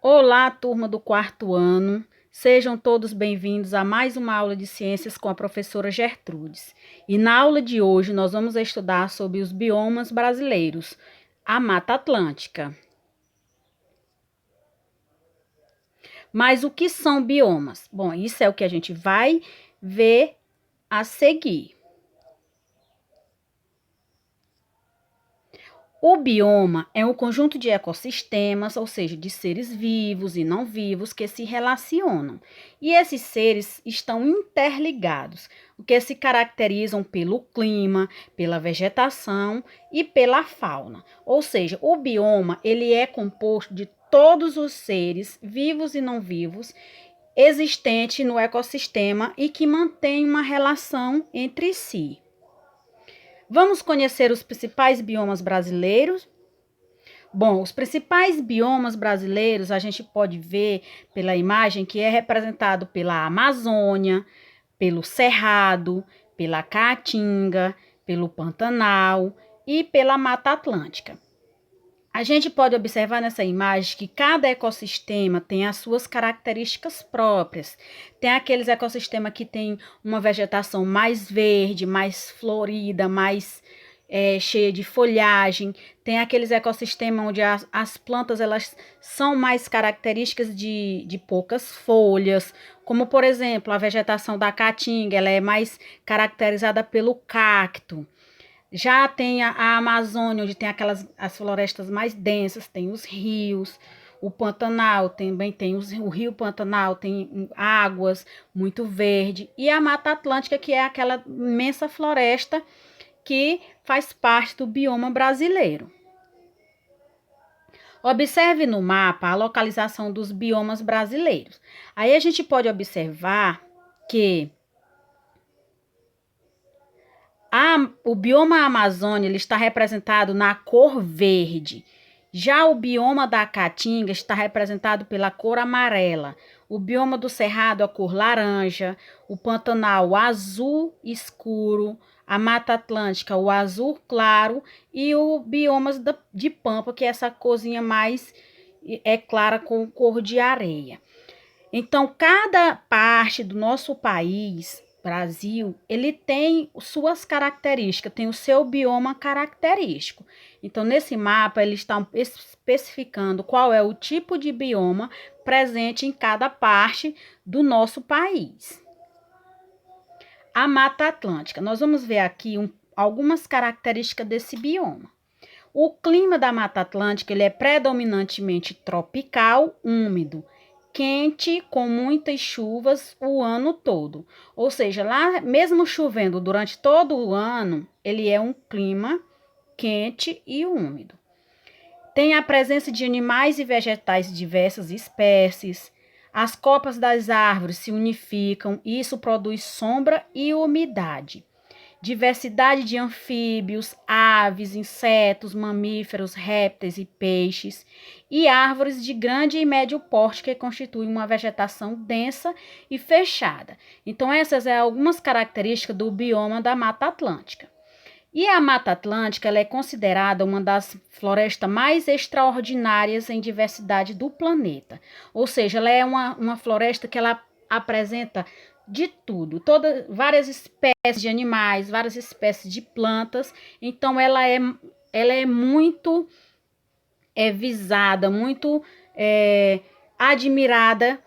Olá, turma do quarto ano. Sejam todos bem-vindos a mais uma aula de ciências com a professora Gertrudes. E na aula de hoje nós vamos estudar sobre os biomas brasileiros, a Mata Atlântica. Mas o que são biomas? Bom, isso é o que a gente vai ver a seguir. O bioma é um conjunto de ecossistemas, ou seja, de seres vivos e não vivos que se relacionam. E esses seres estão interligados, o que se caracterizam pelo clima, pela vegetação e pela fauna. Ou seja, o bioma ele é composto de todos os seres vivos e não vivos existentes no ecossistema e que mantêm uma relação entre si. Vamos conhecer os principais biomas brasileiros? Bom, os principais biomas brasileiros a gente pode ver pela imagem que é representado pela Amazônia, pelo Cerrado, pela Caatinga, pelo Pantanal e pela Mata Atlântica. A gente pode observar nessa imagem que cada ecossistema tem as suas características próprias. Tem aqueles ecossistemas que tem uma vegetação mais verde, mais florida, mais cheia de folhagem. Tem aqueles ecossistemas onde as plantas elas são mais características de poucas folhas, como por exemplo a vegetação da Caatinga, ela é mais caracterizada pelo cacto. Já tem a Amazônia, onde tem as florestas mais densas, tem os rios, o Pantanal, também tem o rio Pantanal, tem águas muito verde, e a Mata Atlântica, que é aquela imensa floresta que faz parte do bioma brasileiro. Observe no mapa a localização dos biomas brasileiros. Aí a gente pode observar que o bioma Amazônia ele está representado na cor verde. Já o bioma da Caatinga está representado pela cor amarela. O bioma do Cerrado, a cor laranja. O Pantanal, o azul escuro. A Mata Atlântica, o azul claro. E o bioma de Pampa, que é essa corzinha mais clara com cor de areia. Então, cada parte do nosso país Brasil, ele tem suas características, tem o seu bioma característico. Então, nesse mapa, eles estão especificando qual é o tipo de bioma presente em cada parte do nosso país. A Mata Atlântica. Nós vamos ver aqui algumas características desse bioma. O clima da Mata Atlântica ele é predominantemente tropical, úmido, quente, com muitas chuvas o ano todo. Ou seja, lá mesmo chovendo durante todo o ano, ele é um clima quente e úmido. Tem a presença de animais e vegetais de diversas espécies. As copas das árvores se unificam e isso produz sombra e umidade. Diversidade de anfíbios, aves, insetos, mamíferos, répteis e peixes, e árvores de grande e médio porte que constituem uma vegetação densa e fechada. Então, essas são algumas características do bioma da Mata Atlântica. E a Mata Atlântica ela é considerada uma das florestas mais extraordinárias em diversidade do planeta. Ou seja, ela é uma floresta que ela apresenta de tudo, várias espécies de animais, várias espécies de plantas. Então, ela é muito visada, muito admirada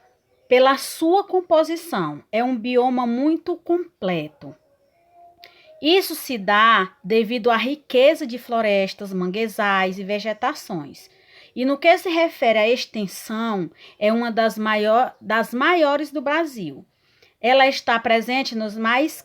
pela sua composição. É um bioma muito completo. Isso se dá devido à riqueza de florestas, manguezais e vegetações. E no que se refere à extensão, é uma das maiores do Brasil. Ela está presente mais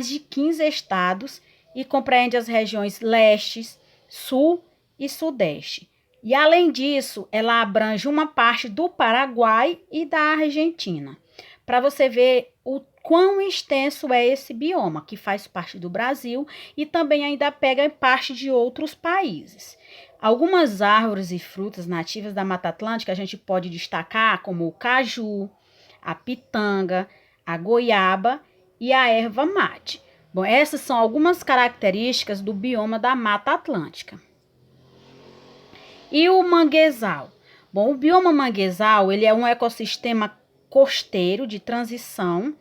de 15 estados e compreende as regiões leste, sul e sudeste. E, além disso, ela abrange uma parte do Paraguai e da Argentina. Para você ver o quão extenso é esse bioma, que faz parte do Brasil e também ainda pega parte de outros países. Algumas árvores e frutas nativas da Mata Atlântica a gente pode destacar como o caju, a pitanga, a goiaba e a erva mate. Bom, essas são algumas características do bioma da Mata Atlântica. E o manguezal? Bom, o bioma manguezal, ele é um ecossistema costeiro de transição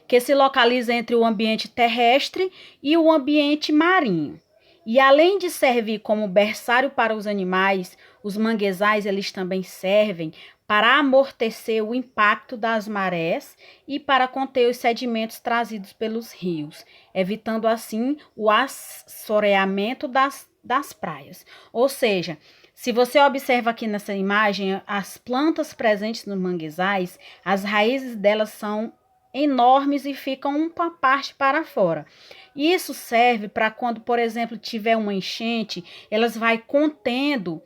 que se localiza entre o ambiente terrestre e o ambiente marinho. E além de servir como berçário para os animais, os manguezais eles também servem para amortecer o impacto das marés e para conter os sedimentos trazidos pelos rios, evitando assim o assoreamento das praias. Ou seja, se você observa aqui nessa imagem, as plantas presentes nos manguezais, as raízes delas são enormes e ficam uma parte para fora. Isso serve para quando, por exemplo, tiver uma enchente, elas vai contendo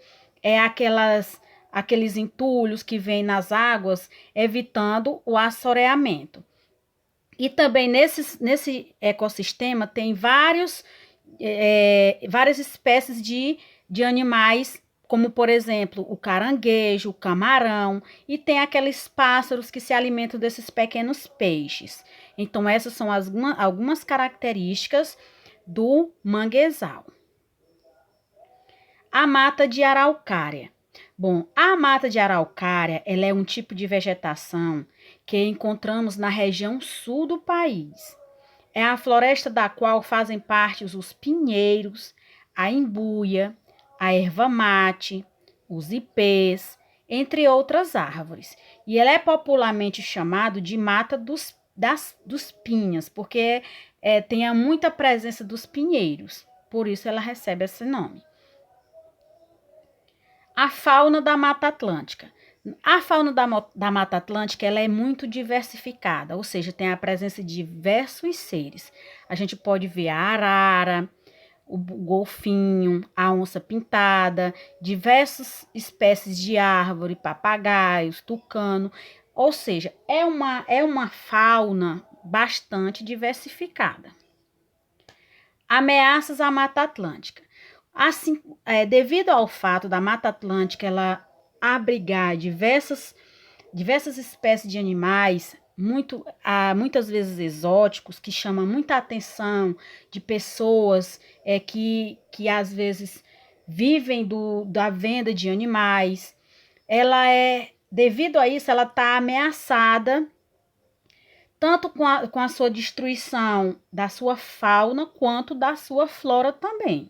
aqueles entulhos que vêm nas águas, evitando o assoreamento. E também nesse ecossistema tem várias espécies de animais, como por exemplo o caranguejo, o camarão, e tem aqueles pássaros que se alimentam desses pequenos peixes. Então, essas são algumas características do manguezal. A mata de araucária. Bom, a mata de araucária, ela é um tipo de vegetação que encontramos na região sul do país. É a floresta da qual fazem parte os pinheiros, a embuia, a erva-mate, os ipês, entre outras árvores. E ela é popularmente chamada de mata dos pinhas, porque tem muita presença dos pinheiros. Por isso ela recebe esse nome. A fauna da Mata Atlântica. A fauna da Mata Atlântica ela é muito diversificada, ou seja, tem a presença de diversos seres. A gente pode ver a arara, o golfinho, a onça-pintada, diversas espécies de árvore, papagaios, tucano. Ou seja, é uma fauna bastante diversificada. Ameaças à Mata Atlântica. Assim, devido ao fato da Mata Atlântica ela abrigar diversas espécies de animais, muitas vezes exóticos, que chamam muita atenção de pessoas que às vezes vivem da venda de animais, devido a isso, ela está ameaçada tanto com a sua destruição da sua fauna, quanto da sua flora também.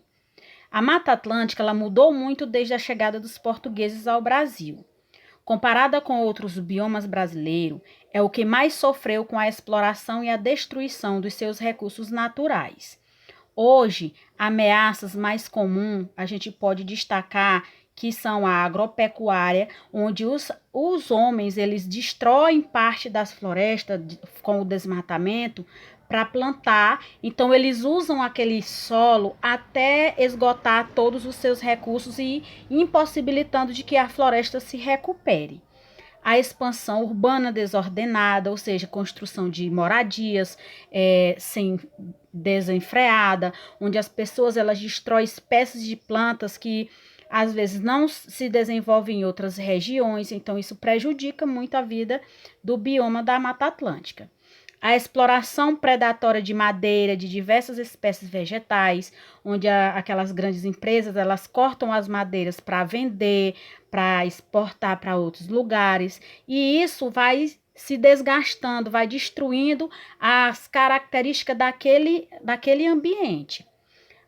A Mata Atlântica ela mudou muito desde a chegada dos portugueses ao Brasil. Comparada com outros biomas brasileiros, é o que mais sofreu com a exploração e a destruição dos seus recursos naturais. Hoje, ameaças mais comuns a gente pode destacar que são a agropecuária, onde os homens eles destroem parte das florestas com o desmatamento para plantar, então eles usam aquele solo até esgotar todos os seus recursos e impossibilitando de que a floresta se recupere. A expansão urbana desordenada, ou seja, construção de moradias sem desenfreada, onde as pessoas elas destroem espécies de plantas que às vezes não se desenvolvem em outras regiões, então isso prejudica muito a vida do bioma da Mata Atlântica. A exploração predatória de madeira de diversas espécies vegetais, onde aquelas grandes empresas elas cortam as madeiras para vender, para exportar para outros lugares, e isso vai se desgastando, vai destruindo as características daquele ambiente.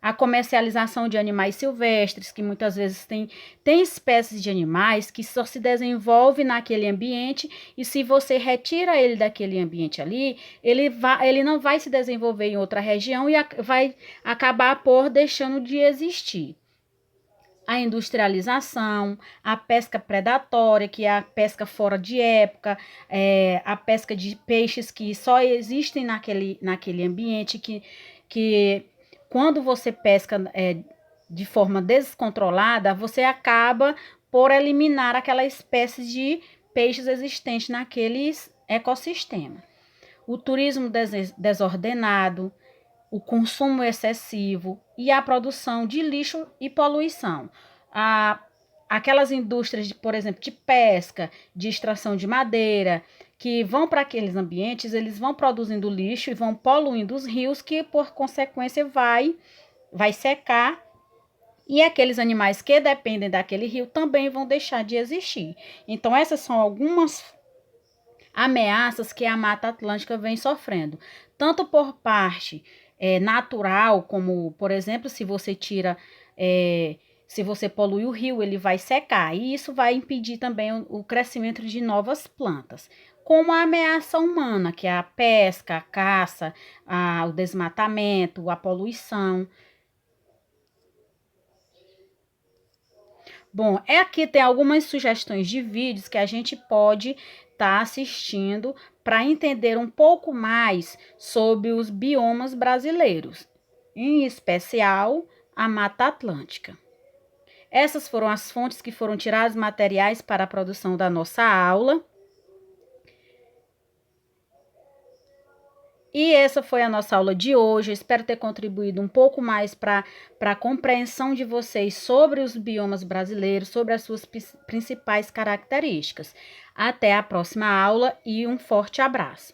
A comercialização de animais silvestres, que muitas vezes tem espécies de animais que só se desenvolvem naquele ambiente, e se você retira ele daquele ambiente ali, ele não vai se desenvolver em outra região e vai acabar por deixando de existir. A industrialização, a pesca predatória, que é a pesca fora de época, a pesca de peixes que só existem naquele ambiente, que quando você pesca de forma descontrolada, você acaba por eliminar aquela espécie de peixes existentes naqueles ecossistemas. O turismo desordenado, o consumo excessivo e a produção de lixo e poluição. Aquelas indústrias, por exemplo, de pesca, de extração de madeira, que vão para aqueles ambientes, eles vão produzindo lixo e vão poluindo os rios, que por consequência vai secar E aqueles animais que dependem daquele rio também vão deixar de existir. Então, essas são algumas ameaças que a Mata Atlântica vem sofrendo, tanto por parte natural, como, por exemplo, se você tira, se você polui o rio, ele vai secar, e isso vai impedir também o crescimento de novas plantas. Como a ameaça humana, que é a pesca, a caça, o desmatamento, a poluição. Bom, aqui tem algumas sugestões de vídeos que a gente pode estar assistindo para entender um pouco mais sobre os biomas brasileiros, em especial a Mata Atlântica. Essas foram as fontes que foram tiradas materiais para a produção da nossa aula. E essa foi a nossa aula de hoje. Eu espero ter contribuído um pouco mais para a compreensão de vocês sobre os biomas brasileiros, sobre as suas principais características. Até a próxima aula e um forte abraço.